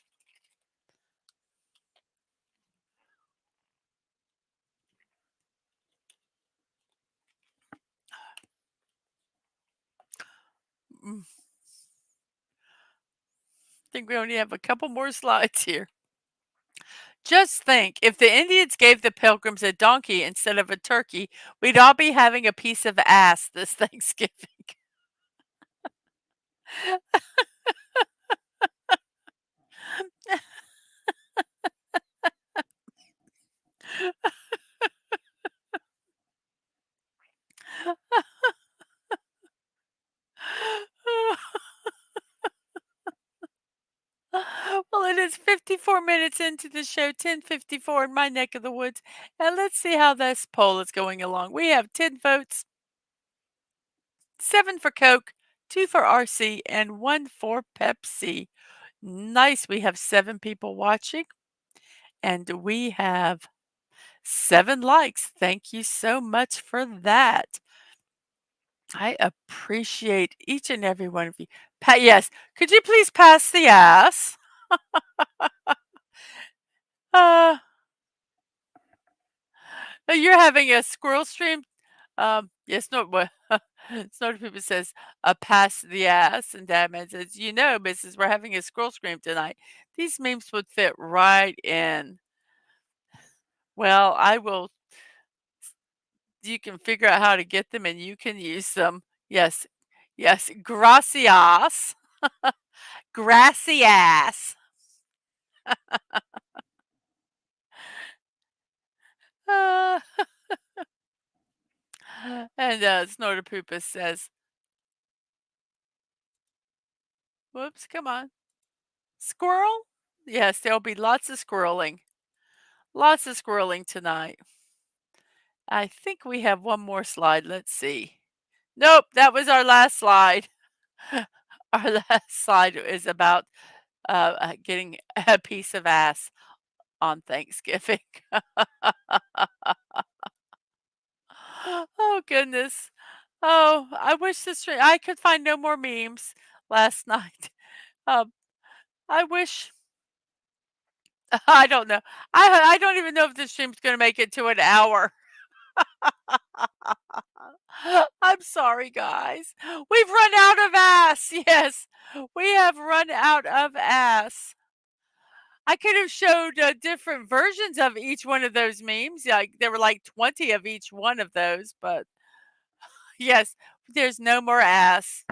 Speaker 1: Mm, think we only have a couple more slides here. Just think, if the Indians gave the Pilgrims a donkey instead of a turkey, we'd all be having a piece of ass this Thanksgiving. Well, it is 54 minutes into the show, 10:54 in my neck of the woods, and let's see how this poll is going along. We have 10 votes, 7 for Coke, 2 for RC, and 1 for Pepsi. Nice. We have 7 people watching, and we have 7 likes. Thank you so much for that. I appreciate each and every one of you. Yes, could you please pass the ass? Uh, You're having a squirrel stream? Yes, no, what Snorter Pooper says, pass the ass, and Dadman says, "You know, Mrs., we're having a squirrel scream tonight." These memes would fit right in. Well, I will you can figure out how to get them and you can use them. Yes. Yes, gracias. Gracias. Uh, and, Snorter Pooper says, "Whoops, come on. Squirrel?" Yes, there'll be lots of squirreling. Lots of squirreling tonight. I think we have one more slide. Let's see. Nope, that was our last slide. Our last slide is about getting a piece of ass on Thanksgiving. Oh goodness. Oh, I wish I could find no more memes last night. Um, I wish I don't know. I don't even know if this stream's gonna make it to an hour. I'm sorry, guys. We've run out of ass. Yes, we have run out of ass. I could have showed different versions of each one of those memes. Like there were like 20 of each one of those, but yes, there's no more ass.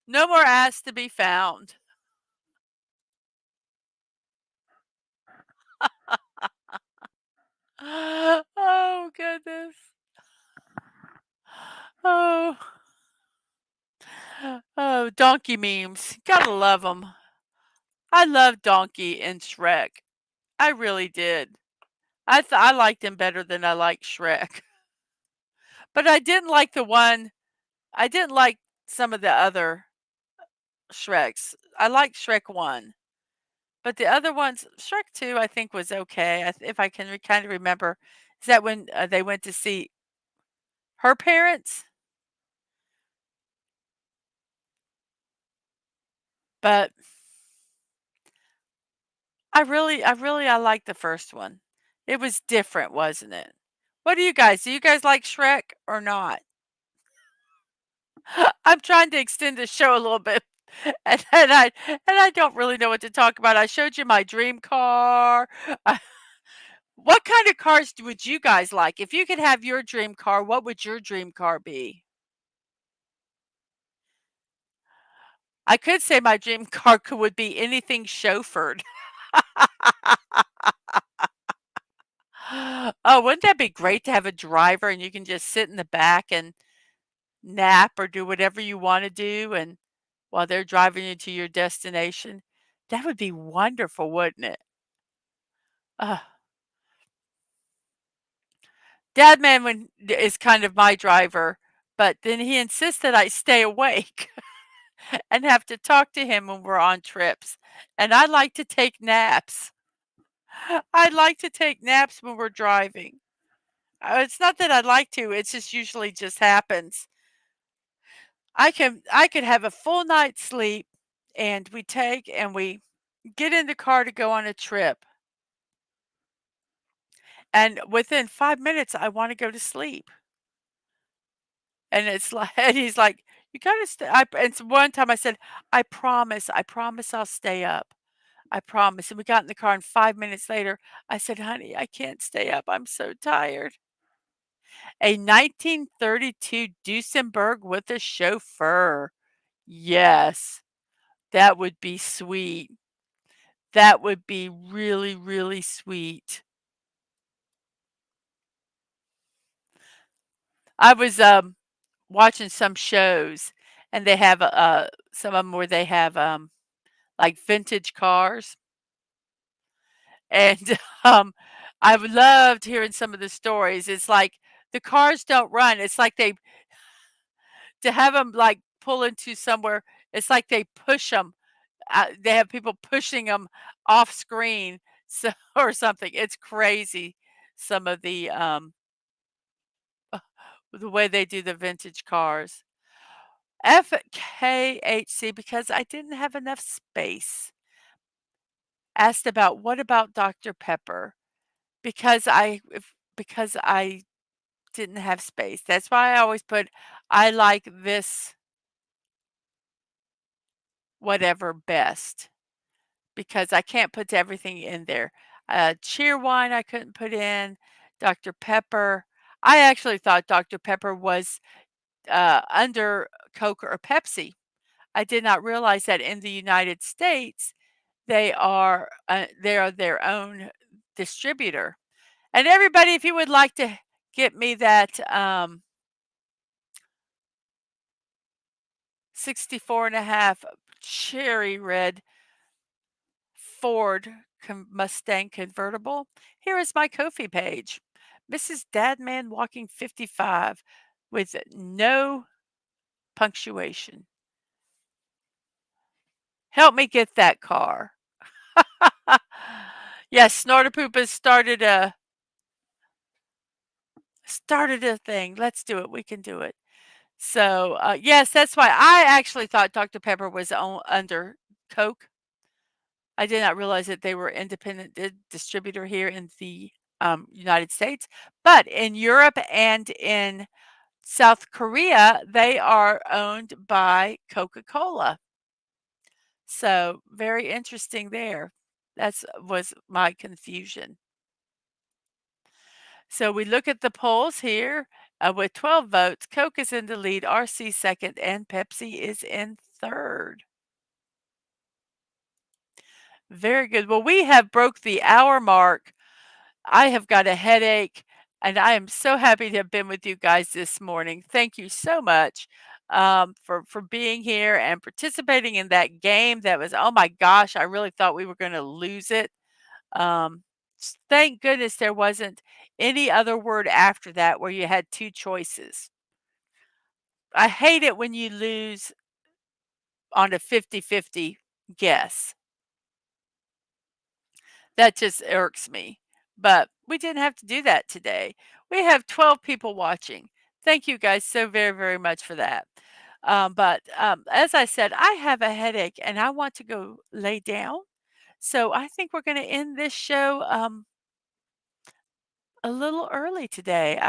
Speaker 1: No more ass to be found. Oh goodness. Oh, oh, donkey memes. Gotta love them. I love Donkey and Shrek. I really did. I liked him better than I liked Shrek. But I didn't like I didn't like some of the other Shreks. I liked Shrek 1, but the other ones Shrek 2 I think was okay. If I can kind of remember, is that when they went to see her parents? But I liked the first one. It was different, wasn't it? What do you guys? Do you guys like Shrek or not? I'm trying to extend the show a little bit, and I don't really know what to talk about. I showed you my dream car. What kind of cars would you guys like? If you could have your dream car, what would your dream car be? I could say my dream car would be anything chauffeured. Oh, wouldn't that be great to have a driver and you can just sit in the back and nap or do whatever you want to do and while they're driving you to your destination? That would be wonderful, wouldn't it? Uh, Dadman is kind of my driver, but then he insists that I stay awake and have to talk to him when we're on trips. And I like to take naps. I like to take naps when we're driving. It's not that I'd like to, it's just usually just happens. I could have a full night's sleep and we get in the car to go on a trip. And within 5 minutes I want to go to sleep. And it's like and he's like, "You gotta stay." And so one time I said, I promise I'll stay up. I promise." And we got in the car and 5 minutes later, I said, "Honey, I can't stay up. I'm so tired." A 1932 Duesenberg with a chauffeur. Yes, that would be sweet. That would be really, really sweet. I was, watching some shows, and they have, some of them where they have, like, vintage cars, and, um, I've loved hearing some of the stories. It's like the cars don't run. It's like they to have them like, pull into somewhere, it's like they push them. They have people pushing them off screen, so or something. It's crazy, some of the way they do the vintage cars. FKHC, because I didn't have enough space, asked about, "What about Dr. Pepper?" Because because I didn't have space. That's why I always put, "I like this whatever best," because I can't put everything in there. Cheer wine I couldn't put in, Dr. Pepper. I actually thought Dr. Pepper was, under Coke or Pepsi. I did not realize that in the United States, they are their own distributor. And everybody, if you would like to get me that, 64 and a half cherry red Ford Mustang convertible, here is my Ko-fi page. Mrs. DadmanWalking55 with no punctuation. Help me get that car. Yes, Snorter Poop has started a thing. Let's do it. We can do it. So, yes, that's why I actually thought Dr. Pepper was under Coke. I did not realize that they were independent distributor here in the United States, but in Europe and in South Korea, they are owned by Coca-Cola. So very interesting there. That's was my confusion. So we look at the polls here with 12 votes. Coke is in the lead, RC second, and Pepsi is in third. Very good. Well, we have broke the hour mark. I have got a headache, and I am so happy to have been with you guys this morning. Thank you so much for being here and participating in that game. That was, oh my gosh, I really thought we were going to lose it. Thank goodness there wasn't any other word after that where you had two choices. I hate it when you lose on a 50-50 guess. That just irks me. But we didn't have to do that today. We have 12 people watching. Thank you guys so very, very much for that. But as I said, I have a headache and I want to go lay down. So I think we're going to end this show a little early today.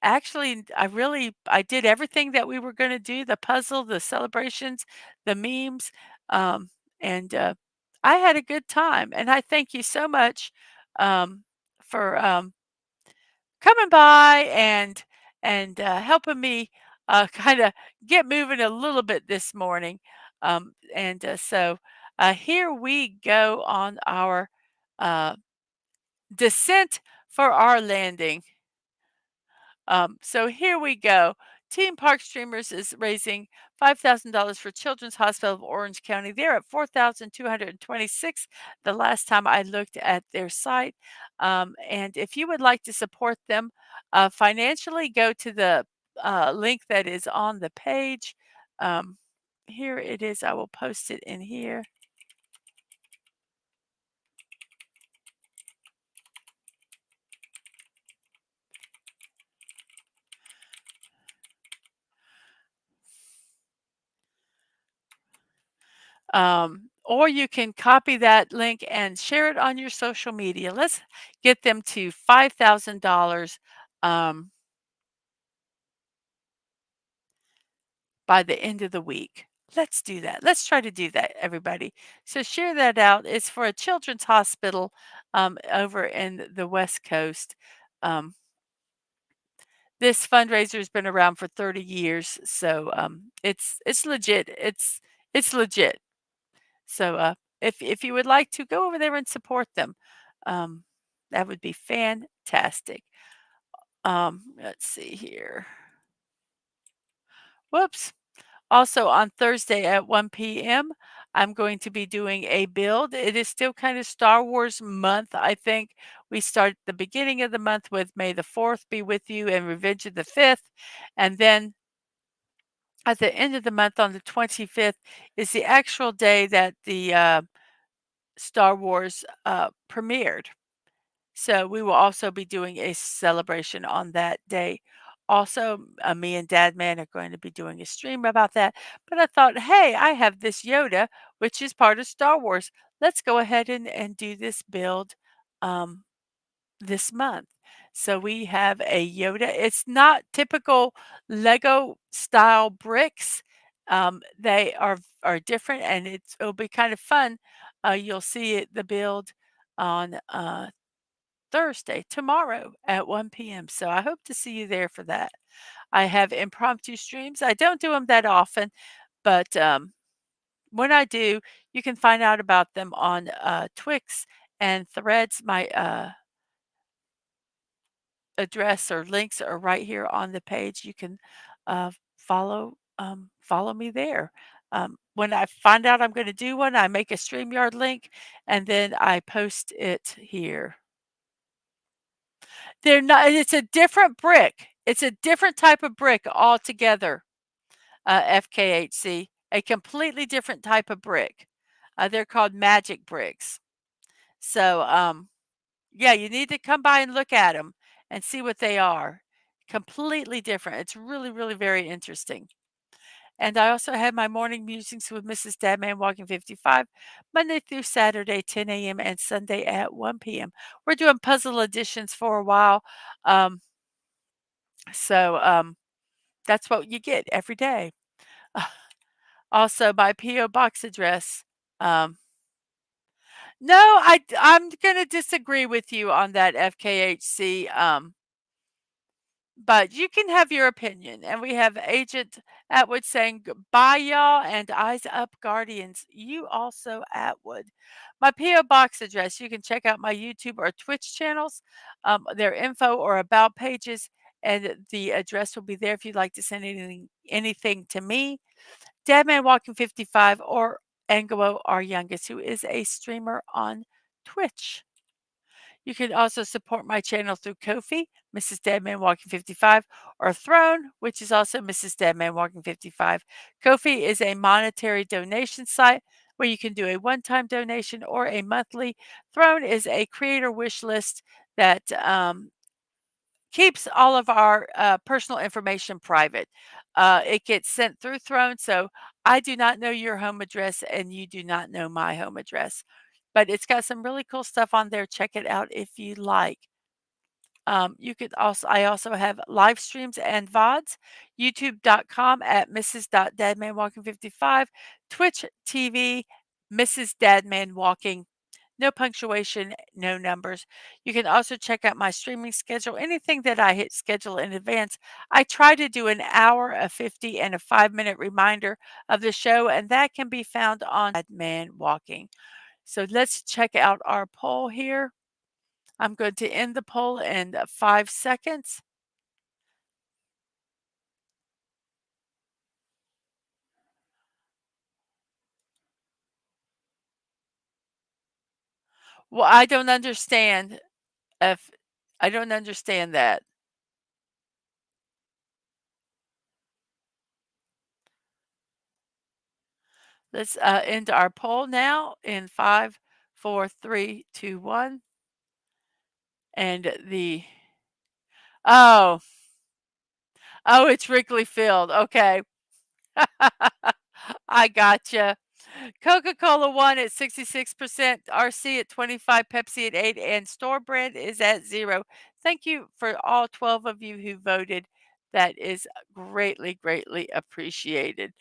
Speaker 1: Actually, I did everything that we were gonna do, the puzzle, the celebrations, the memes, and, I had a good time, and I thank you so much, for, coming by and helping me, kinda get moving a little bit this morning, here we go on our, uh, descent for our landing. So here we go. Team Park Streamers is raising $5,000 for Children's Hospital of Orange County. They're at 4,226 the last time I looked at their site. And if you would like to support them financially, go to the link that is on the page. Um, Here it is. I will post it in here. Or you can copy that link and share it on your social media. Let's get them to $5,000 um, by the end of the week. Let's do that. Let's try to do that, everybody. So share that out. It's for a children's hospital over in the West Coast. Um, this fundraiser has been around for 30 years, so it's legit. It's legit. So, if you would like to go over there and support them, um, that would be fantastic. Let's see here. Whoops. Also on Thursday at 1 p.m., I'm going to be doing a build. It is still kind of Star Wars month, I think. We start the beginning of the month with May the 4th be with you and Revenge of the 5th. And then at the end of the month on the 25th is the actual day that the Star Wars premiered. So we will also be doing a celebration on that day. Also, me and Dadman are going to be doing a stream about that. But I thought, hey, I have this Yoda, which is part of Star Wars. Let's go ahead and do this build um, this month. So we have a Yoda. It's not typical Lego style bricks. They are different, and it'll be kind of fun. You'll see the build on Thursday, tomorrow at 1 p.m. So I hope to see you there for that. I have impromptu streams. I don't do them that often, but when I do, you can find out about them on Twix and Threads. My address or links are right here on the page. You can follow me there. When I find out I'm going to do one, I make a StreamYard link and then I post it here. They're not. It's a different brick. It's a different type of brick altogether. FKHC, a completely different type of brick. They're called magic bricks. So, yeah, you need to come by and look at them and see what they are. Completely different. It's really, really very interesting. And I also have my morning musings with Mrs. DadmanWalking55, Monday through Saturday, 10 a.m. and Sunday at 1 p.m. We're doing puzzle editions for a while. Um, so that's what you get every day. Also, my P.O. box address. Um, no, I'm going to disagree with you on that, FKHC. But you can have your opinion. And we have Agent Atwood saying, "Bye, y'all, and eyes up, Guardians. You also, Atwood." My P.O. box address, you can check out my YouTube or Twitch channels, their info or about pages, and the address will be there if you'd like to send anything to me. DadmanWalking55 or Angelo, our youngest, who is a streamer on Twitch. You can also support my channel through Ko-fi, Mrs. DadmanWalking55, or Throne, which is also Mrs. DadmanWalking55. Ko-fi is a monetary donation site where you can do a one-time donation or a monthly. Throne is a creator wish list that keeps all of our personal information private. It gets sent through Throne, so I do not know your home address and you do not know my home address. But it's got some really cool stuff on there. Check it out if you like. You could also, I also have live streams and VODs, youtube.com at Mrs.DadmanWalking55, Twitch TV, Mrs. Dadman Walking, no punctuation, no numbers. You can also check out my streaming schedule. Anything that I hit schedule in advance, I try to do an hour, a 50, and a 5-minute reminder of the show, and that can be found on Dadman Walking. So let's check out our poll here. I'm going to end the poll in 5 seconds. Well, I don't understand if I don't understand that. Let's end our poll now in 5, 4, 3, 2, 1. And oh, oh, it's Wrigley Field. Okay. I gotcha. Coca-Cola won at 66%, RC at 25, Pepsi at 8, and store brand is at 0. Thank you for all 12 of you who voted. That is greatly, greatly appreciated.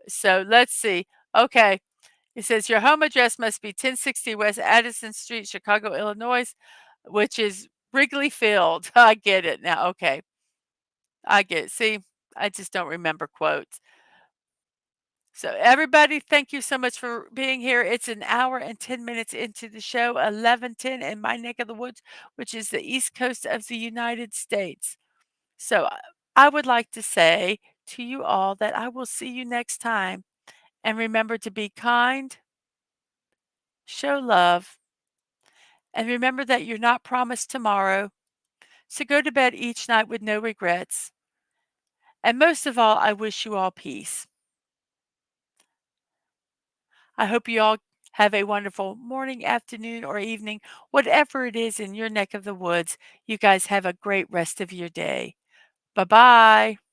Speaker 1: So let's see. Okay. It says your home address must be 1060 West Addison Street, Chicago, Illinois, which is Wrigley Field. I get it now. Okay. I get it. See, I just don't remember quotes. So, everybody, thank you so much for being here. It's an hour and 10 minutes into the show, 11:10 in my neck of the woods, which is the East Coast of the United States. So, I would like to say to you all that I will see you next time. And remember to be kind, show love, and remember that you're not promised tomorrow. So, go to bed each night with no regrets. And most of all, I wish you all peace. I hope you all have a wonderful morning, afternoon, or evening, whatever it is in your neck of the woods. You guys have a great rest of your day. Bye bye.